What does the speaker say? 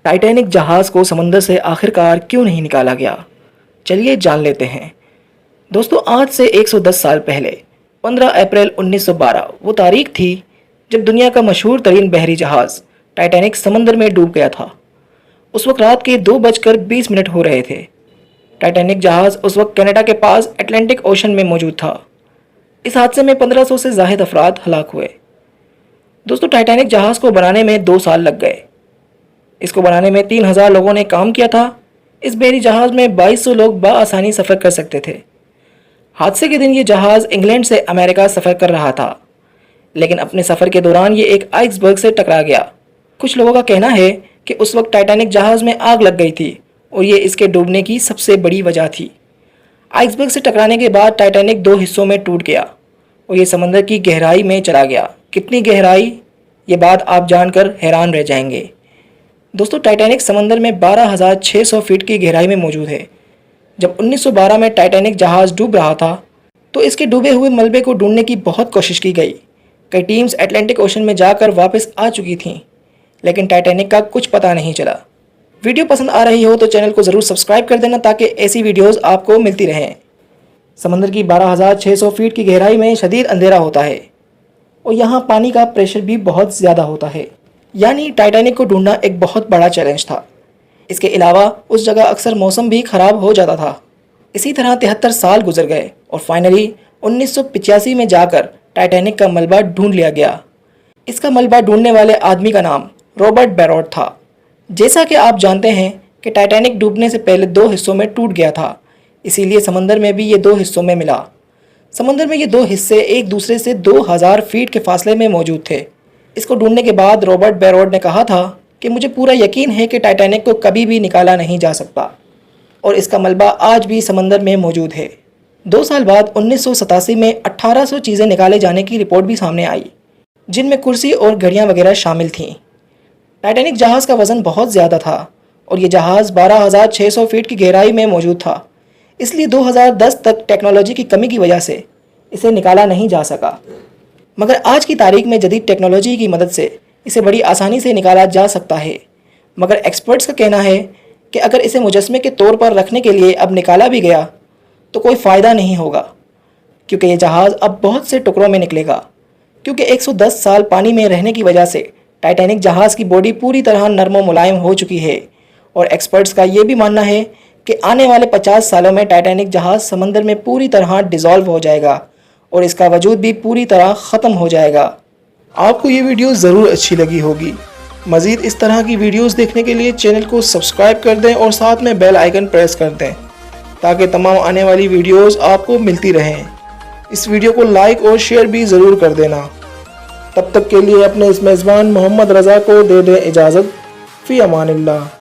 Titanic जहाज़ को समंदर से आखिरकार क्यों नहीं निकाला गया, चलिए जान लेते हैं। दोस्तों, आज से 110 साल पहले 15 अप्रैल 1912 वो तारीख थी जब दुनिया का मशहूर तरीन बहरी जहाज़ टाइटैनिक समंदर में डूब गया था। उस वक्त रात के 2:20 हो रहे थे। टाइटैनिक जहाज़ उस वक्त कनाडा के पास अटलांटिक ओशन में मौजूद था। इस हादसे में 1500 से ज़ायद अफराद हलाक हुए। दोस्तों, टाइटैनिक जहाज़ को बनाने में 2 साल लग गए। इसको बनाने में 3000 लोगों ने काम किया था। इस बहरी जहाज़ में 2200 लोग बआसानी सफ़र कर सकते थे। हादसे के दिन ये जहाज़ इंग्लैंड से अमेरिका सफ़र कर रहा था, लेकिन अपने सफ़र के दौरान ये एक आइसबर्ग से टकरा गया। कुछ लोगों का कहना है कि उस वक्त टाइटैनिक जहाज़ में आग लग गई थी और ये इसके डूबने की सबसे बड़ी वजह थी। आइसबर्ग से टकराने के बाद टाइटैनिक 2 हिस्सों में टूट गया और ये समंदर की गहराई में चला गया। कितनी गहराई, ये बात आप जानकर हैरान रह जाएंगे। दोस्तों, टाइटैनिक समंदर में 12,600 फीट की गहराई में मौजूद है। जब 1912 में टाइटैनिक जहाज़ डूब रहा था तो इसके डूबे हुए मलबे को ढूंढने की बहुत कोशिश की गई। कई टीम्स अटलांटिक ओशन में जाकर वापस आ चुकी थीं, लेकिन टाइटैनिक का कुछ पता नहीं चला। वीडियो पसंद आ रही हो तो चैनल को ज़रूर सब्सक्राइब कर देना ताकि ऐसी वीडियोज़ आपको मिलती रहें। समंदर की 12,600 फीट की गहराई में शदीद अंधेरा होता है और यहाँ पानी का प्रेशर भी बहुत ज़्यादा होता है, यानी टाइटैनिक को ढूंढना एक बहुत बड़ा चैलेंज था। इसके अलावा उस जगह अक्सर मौसम भी ख़राब हो जाता था। इसी तरह 73 साल गुजर गए और फाइनली 1985 में जाकर टाइटैनिक का मलबा ढूंढ लिया गया। इसका मलबा ढूंढने वाले आदमी का नाम रॉबर्ट बैरॉड था। जैसा कि आप जानते हैं कि टाइटैनिक डूबने से पहले 2 हिस्सों में टूट गया था, इसीलिए समंदर में भी ये 2 हिस्सों में मिला। समंदर में ये 2 हिस्से एक दूसरे से 2000 फीट के फासले में मौजूद थे। इसको ढूंढने के बाद रॉबर्ट बैरॉड ने कहा था कि मुझे पूरा यकीन है कि टाइटैनिक को कभी भी निकाला नहीं जा सकता और इसका मलबा आज भी समंदर में मौजूद है। 2 साल बाद 1987 में 1800 चीज़ें निकाले जाने की रिपोर्ट भी सामने आई, जिनमें कुर्सी और घड़ियाँ वगैरह शामिल थीं। टाइटैनिक जहाज़ का वज़न बहुत ज़्यादा था और ये जहाज़ 12,600 फीट की गहराई में मौजूद था, इसलिए 2010 तक टेक्नोलॉजी की कमी की वजह से इसे निकाला नहीं जा सका। मगर आज की तारीख में जदीद टेक्नोलॉजी की मदद से इसे बड़ी आसानी से निकाला जा सकता है। मगर एक्सपर्ट्स का कहना है कि अगर इसे मुजस्मे के तौर पर रखने के लिए अब निकाला भी गया तो कोई फ़ायदा नहीं होगा, क्योंकि ये जहाज़ अब बहुत से टुकड़ों में निकलेगा। क्योंकि 110 साल पानी में रहने की वजह से टाइटैनिक जहाज़ की बॉडी पूरी तरह नरम व मुलायम हो चुकी है और एक्सपर्ट्स का ये भी मानना है कि आने वाले 50 सालों में टाइटैनिक जहाज़ समंदर में पूरी तरह डिज़ोल्व हो जाएगा और इसका वजूद भी पूरी तरह ख़त्म हो जाएगा। आपको ये वीडियो ज़रूर अच्छी लगी होगी। मज़ीद इस तरह की वीडियोस देखने के लिए चैनल को सब्सक्राइब कर दें और साथ में बेल आइकन प्रेस कर दें ताकि तमाम आने वाली वीडियोस आपको मिलती रहें। इस वीडियो को लाइक और शेयर भी ज़रूर कर देना। तब तक के लिए अपने इस मेज़बान मोहम्मद रज़ा को दे दें इजाज़त। फ़ी अमानिल्लाह।